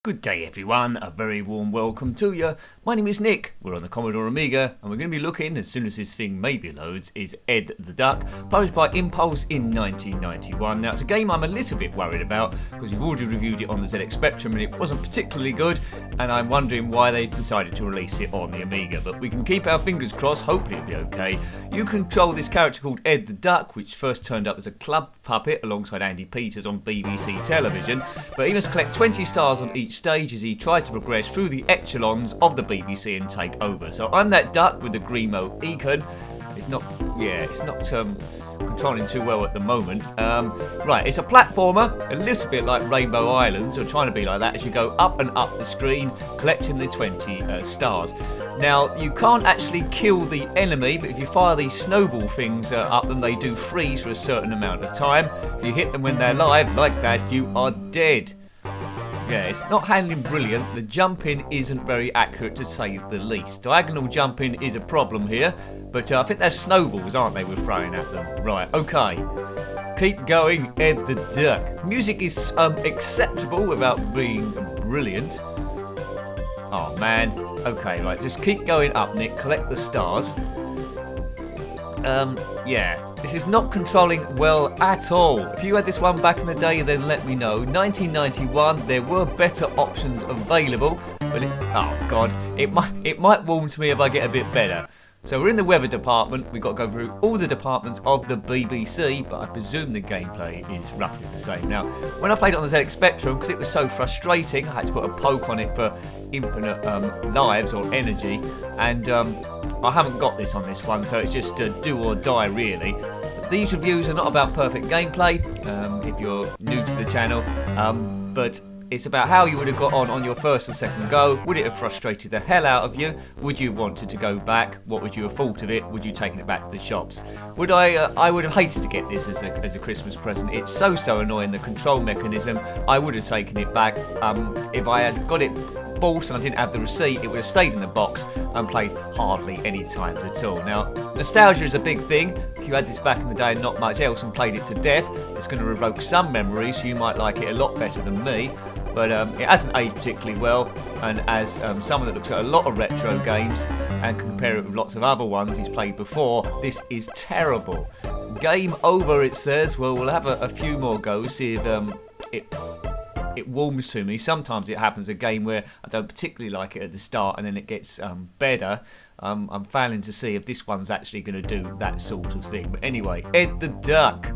Good day everyone, a very warm welcome to you. My name is Nick, we're on the Commodore Amiga and we're going to be looking, as soon as this thing maybe loads, is Edd the Duck, published by Impulze in 1991. Now it's a game I'm a little bit worried about because you've already reviewed it on the ZX Spectrum and it wasn't particularly good, and I'm wondering why they decided to release it on the Amiga, but we can keep our fingers crossed, hopefully it'll be okay. You control this character called Edd the Duck, which first turned up as a club puppet alongside Andy Peters on BBC television, but he must collect 20 stars on each stage as he tries to progress through the echelons of the BBC and take over. So I'm that duck with the Grimo icon. It's not controlling too well at the moment. Right, it's a platformer, a little bit like Rainbow Islands, or trying to be like that, as you go up and up the screen, collecting the 20 stars. Now, you can't actually kill the enemy, but if you fire these snowball things up, then they do freeze for a certain amount of time. If you hit them when they're live, like that, you are dead. Yeah, it's not handling brilliant. The jumping isn't very accurate, to say the least. Diagonal jumping is a problem here, but I think they're snowballs, aren't they, we're throwing at them. Right, okay. Keep going, Edd the Duck. Music is acceptable without being brilliant. Oh, man. Okay, right, just keep going up, Nick. Collect the stars. Yeah. This is not controlling well at all. If you had this one back in the day, then let me know. 1991, there were better options available, but oh god, it might warm to me if I get a bit better. So we're in the weather department. We've got to go through all the departments of the BBC, but I presume the gameplay is roughly the same. Now, when I played it on the ZX Spectrum, because it was so frustrating, I had to put a poke on it for infinite lives or energy, and I haven't got this on this one, so it's just do or die really. These reviews are not about perfect gameplay, if you're new to the channel, but it's about how you would have got on your first and second go. Would it have frustrated the hell out of you? Would you have wanted to go back? What would you have thought of it? Would you have taken it back to the shops? Would I would have hated to get this as a Christmas present. It's so annoying, the control mechanism. I would have taken it back. If I had got it bought and I didn't have the receipt, it would have stayed in the box and played hardly any times at all. Now, nostalgia is a big thing. If you had this back in the day and not much else and played it to death, it's going to evoke some memories, so you might like it a lot better than me. But it hasn't aged particularly well, and as someone that looks at a lot of retro games and can compare it with lots of other ones he's played before, this is terrible. Game over, it says. Well, we'll have a few more goes, see if it warms to me. Sometimes it happens, a game where I don't particularly like it at the start and then it gets better. I'm failing to see if this one's actually going to do that sort of thing. But anyway, Edd the Duck.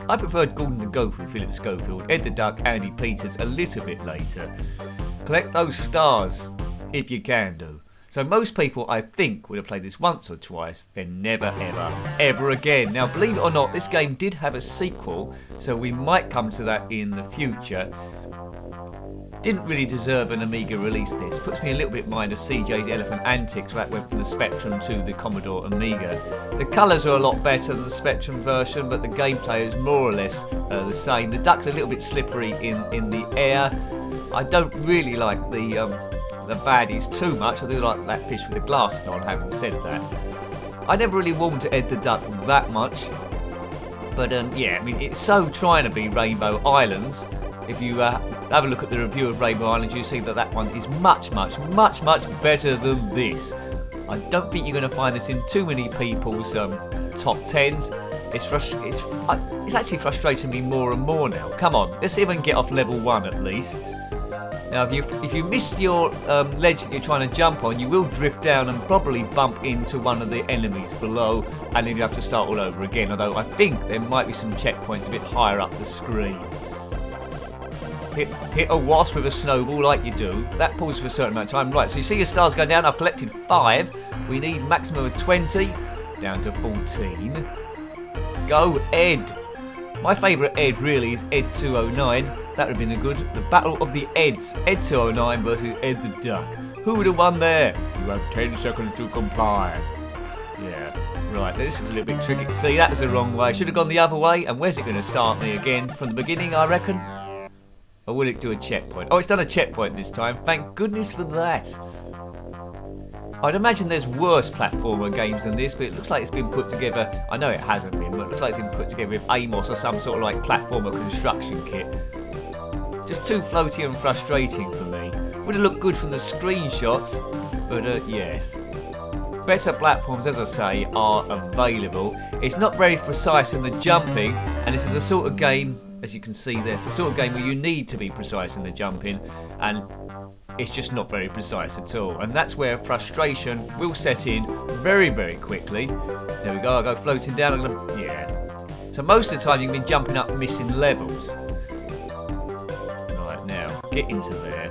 I preferred Gordon the Gopher, Philip Schofield. Edd the Duck, Andy Peters a little bit later. Collect those stars, if you can do. So most people, I think, would have played this once or twice, then never, ever again. Now, believe it or not, this game did have a sequel, so we might come to that in the future. Didn't really deserve an Amiga release, this. Puts me a little bit in mind of CJ's Elephant Antics, where that went from the Spectrum to the Commodore Amiga. The colours are a lot better than the Spectrum version, but the gameplay is more or less the same. The duck's a little bit slippery in the air. I don't really like the baddies too much. I do like that fish with the glasses on, having said that. I never really warmed to Edd the Duck that much, but yeah, I mean, it's so trying to be Rainbow Islands. If you have a look at the review of Rainbow Islands, you see that one is much better than this. I don't think you're going to find this in too many people's top 10s. It's actually frustrating me more and more now. Come on, let's see if I can get off level 1 at least. Now, if you miss your ledge that you're trying to jump on, you will drift down and probably bump into one of the enemies below, and then you have to start all over again, although I think there might be some checkpoints a bit higher up the screen. Hit a wasp with a snowball like you do. That pulls for a certain amount of time. Right, so you see your stars go down. I've collected 5. We need maximum of 20. Down to 14. Go, Edd. My favourite Edd really is Edd 209. That would have been a good. The Battle of the Edds. Edd 209 versus Edd the Duck. Who would have won there? You have 10 seconds to comply. Yeah. Right, this was a little bit tricky. See, that was the wrong way. Should have gone the other way. And where's it going to start me again? From the beginning, I reckon. Or will it do a checkpoint? Oh, it's done a checkpoint this time. Thank goodness for that. I'd imagine there's worse platformer games than this, but it looks like it's been put together. I know it hasn't been, but it looks like it's been put together with Amos or some sort of like platformer construction kit. Just too floaty and frustrating for me. Would have looked good from the screenshots, but yes. Better platforms, as I say, are available. It's not very precise in the jumping, and this is the sort of game, as you can see there, it's the sort of game where you need to be precise in the jumping, and it's just not very precise at all. And that's where frustration will set in very, very quickly. There we go, I go floating down, yeah. So most of the time you can be jumping up missing levels. Right, now, get into there.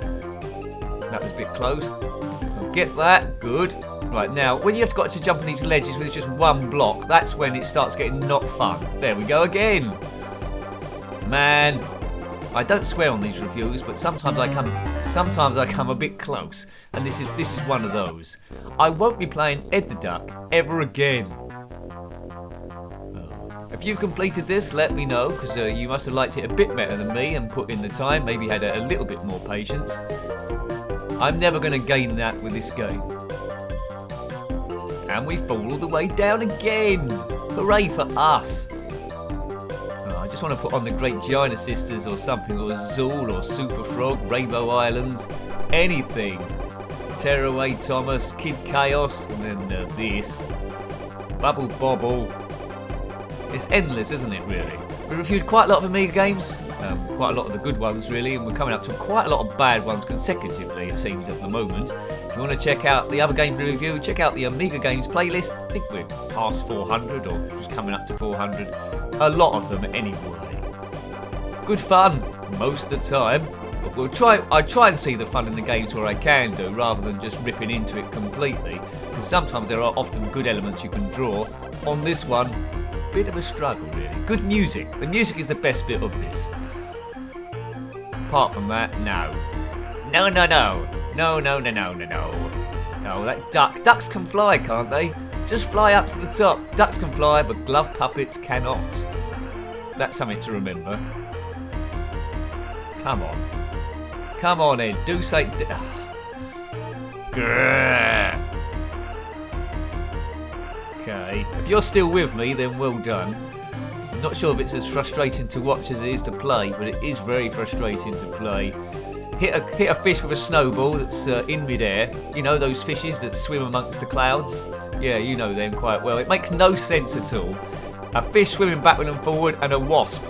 That was a bit close. I'll get that, good. Right, now, when you've got to jump on these ledges with just one block, that's when it starts getting not fun. There we go again. Man, I don't swear on these reviews, but sometimes I come a bit close, and this is one of those. I won't be playing Edd the Duck ever again. If you've completed this, let me know, because you must have liked it a bit better than me and put in the time, maybe had a little bit more patience. I'm never going to gain that with this game. And we fall all the way down again. Hooray for us. Oh, I just want to put on the Great Giant Sisters or something, or Zool or Super Frog, Rainbow Islands, anything. Tearaway Thomas, Kid Chaos, and then this. Bubble Bobble. It's endless, isn't it, really? We reviewed quite a lot of Amiga games, quite a lot of the good ones, really, and we're coming up to quite a lot of bad ones consecutively, it seems, at the moment. If you want to check out the other games we review, check out the Amiga games playlist. I think we're past 400, or just coming up to 400. A lot of them, anyway. Good fun, most of the time. But I try and see the fun in the games where I can do, rather than just ripping into it completely. Because sometimes there are often good elements you can draw. On this one, bit of a struggle, really. Good music. The music is the best bit of this. Apart from that, no. No, no, no. No, no, no, no, no, no. No, that duck. Ducks can fly, can't they? Just fly up to the top. Ducks can fly, but glove puppets cannot. That's something to remember. Come on. Come on, Ed. Do say... Okay. If you're still with me, then well done. I'm not sure if it's as frustrating to watch as it is to play, but it is very frustrating to play. Hit a fish with a snowball that's in midair. You know those fishes that swim amongst the clouds? Yeah, you know them quite well. It makes no sense at all. A fish swimming backward and forward, and a wasp.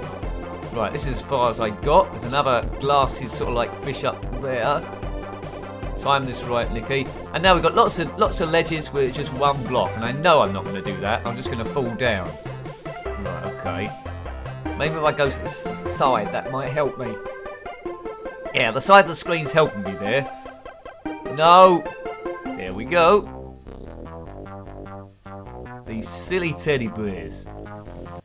Right, this is as far as I got. There's another glasses sort of like fish up there. Time this right, Nicky. And now we've got lots of ledges with just one block, and I know I'm not going to do that. I'm just going to fall down. Right, okay. Maybe if I go to the side, that might help me. Yeah, the side of the screen's helping me there. No. There we go. These silly teddy bears.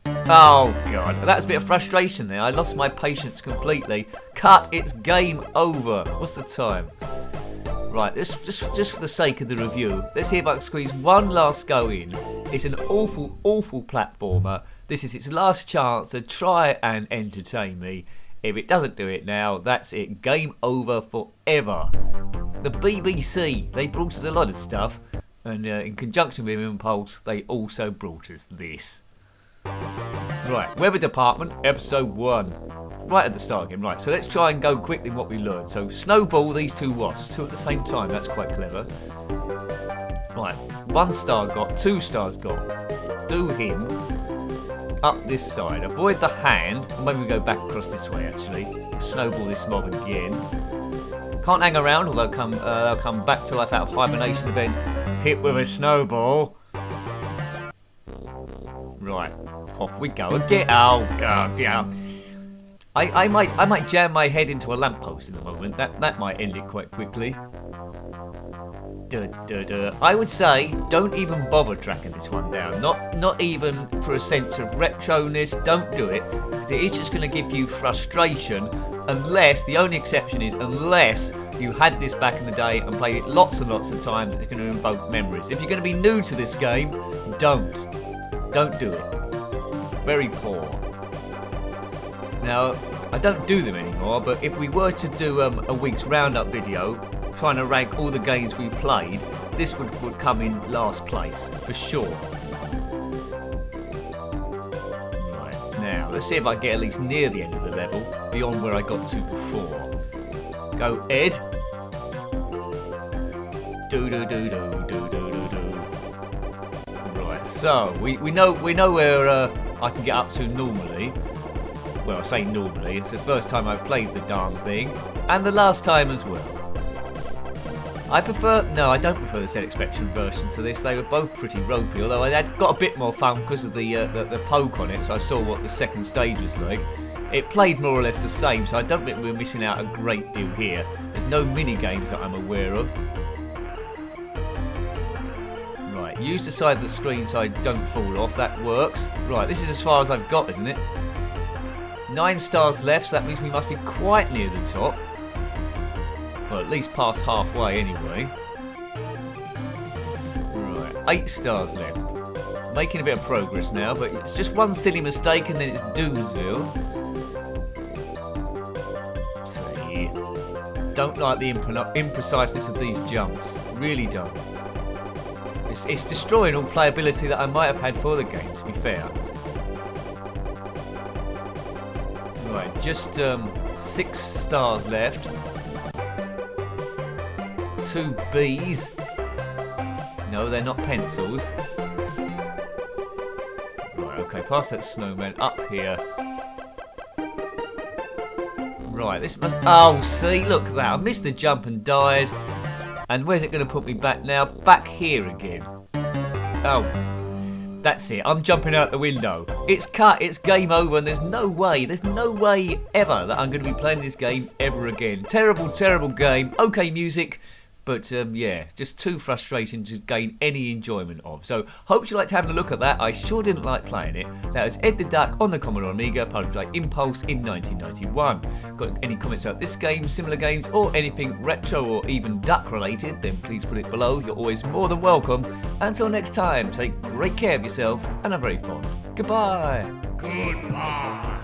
Oh, God. That's a bit of frustration there. I lost my patience completely. Cut. It's game over. What's the time? Right, just for the sake of the review, let's see if I can squeeze one last go in. It's an awful, awful platformer. This is its last chance to try and entertain me. If it doesn't do it now, that's it. Game over forever. The BBC, they brought us a lot of stuff, and in conjunction with Impulze, they also brought us this. Right, Weather Department, Episode 1. Right at the start again. Right, so let's try and go quickly what we learned. So, snowball these two wasps, two at the same time. That's quite clever. Right, 1 star got, 2 stars got. Do him. Up this side. Avoid the hand. And maybe we go back across this way, actually. Snowball this mob again. Can't hang around, although I'll come back till I've out of hibernation event. Hit with a snowball. Right, off we go again. Oh, dear. I might jam my head into a lamppost in a moment. That might end it quite quickly. I would say don't even bother tracking this one down. Not even for a sense of retroness. Don't do it, because it is just going to give you frustration. Unless the only exception is unless you had this back in the day and played it lots and lots of times, it's going to invoke memories. If you're going to be new to this game, don't do it. Very poor. Now, I don't do them anymore, but if we were to do a week's roundup video, trying to rank all the games we played, this would come in last place, for sure. Right, now, let's see if I can get at least near the end of the level, beyond where I got to before. Go, Ed. Do do do do do do do do. Right, so we know where I can get up to normally. Well, I say normally. It's the first time I've played the darn thing, and the last time as well. I don't prefer the ZX version to this. They were both pretty ropey, although I had got a bit more fun because of the poke on it, so I saw what the second stage was like. It played more or less the same, so I don't think we're missing out a great deal here. There's no mini games that I'm aware of. Right, use the side of the screen so I don't fall off. That works. Right, this is as far as I've got, isn't it? 9 stars left, so that means we must be quite near the top. Well, at least past halfway anyway. Right, 8 stars left. Making a bit of progress now, but it's just one silly mistake and then it's Doomsville. See, don't like the impreciseness of these jumps. Really don't. It's destroying all playability that I might have had for the game, to be fair. Right, just 6 stars left. 2 B's. No, they're not pencils. Right, okay, past that snowman, up here. Right, this must... Oh, see, look at that. I missed the jump and died. And where's it going to put me back now? Back here again. Oh, that's it. I'm jumping out the window. It's cut, it's game over, and there's no way ever that I'm going to be playing this game ever again. Terrible, terrible game. Okay, music. But yeah, just too frustrating to gain any enjoyment of. So, hope you liked having a look at that. I sure didn't like playing it. That was Edd the Duck on the Commodore Amiga, published by Impulze in 1991. Got any comments about this game, similar games, or anything retro or even duck related, then please put it below. You're always more than welcome. Until next time, take great care of yourself and have very fun. Goodbye. Goodbye.